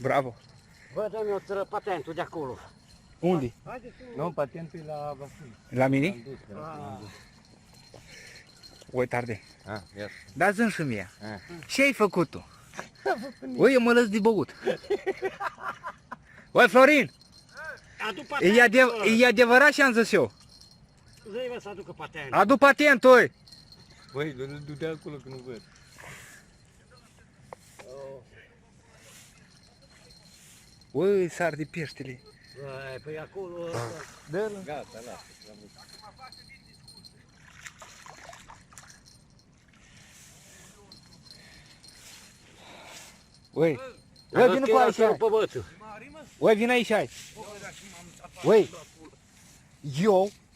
Bravo! Bă, dă-mi o patentul de acolo. Unde? Nu, patentul e la Vasile. La mine? Ah. Uite arde. Iată. Da zi-mi și mie. Ce ai făcut tu? Ui, eu mă lăs de băut. Ui, Florin! Adu patentul, E adevărat ce am zis eu. Zi-i mă să aducă patentul. Adu patentul, ui! Băi, du-te acolo că nu văd. Ui, sar de peștele. Băi, păi acolo... Dă-l. Gata, lasă. Ui, ui, vină cu aici. Pe bățul. Ui, vină aici. Ui,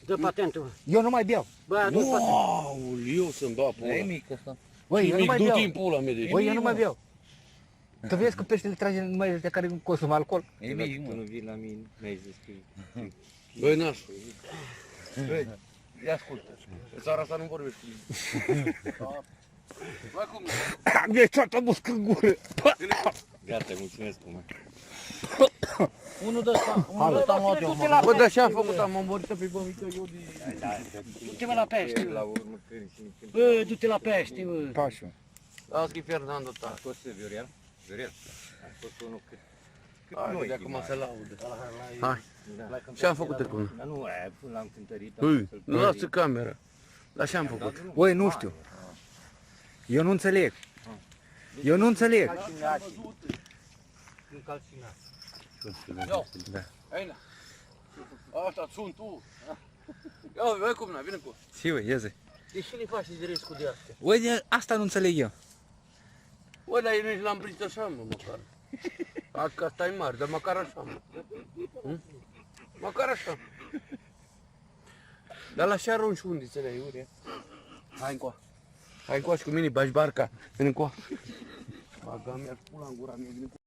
Dă patentul. eu nu mai beau. Bă, adu patentul. Wow, eu să-mi dau pula. E mic ăsta. Ui, eu nu mai beau. Du-te în pula mea de Ui, eu nu mai beau. Tu vezi că peștele trage numai de care consumă alcool? E mic, Tu mă. nu vii la mine, mi-ai zis că... Băi, nașul. Băi, ia ascultă. În țara asta nu vorbești cu mine. Băi, cum? Mi-ai toată muscă în gură. Gata, mulțumesc, cum. Unul de ăsta, unul de ăsta am luat eu, mă. Bă, dar ce-am făcut? Am îmborită pe bămică eu de... Du-te mă la pește, La bă. urmă, când și nici când... Bă, du-te la pește, bă. Pașu. Las că e Fernando A ta. scos Viorel? Viorel. A scos unul cât Hai, de acum se laudă. Hai. Da. Ce-am făcut acum? Dar nu, aia, până l-am cântărit. Nu lasă camera. Dar ce-am făcut? Ui, nu știu. Eu nu înțeleg. Eu nu înțeleg. Aina. Asta sunt tu. Ia, vei cum, vine cu. Si, ui, ia zi. De ce le faci de riscul de astea? Ui, asta nu înțeleg eu. Bă, dar eu nici l-am prins așa, mă, măcar. Că asta e mare, dar măcar așa, mă. Măcar așa. Dar la ce arunci undițele, Iurie? Hai încoa. Hai încoa și cu mine, bagi barca. Vine încoa. Baga mi-ar pula în gura mea, vine cu.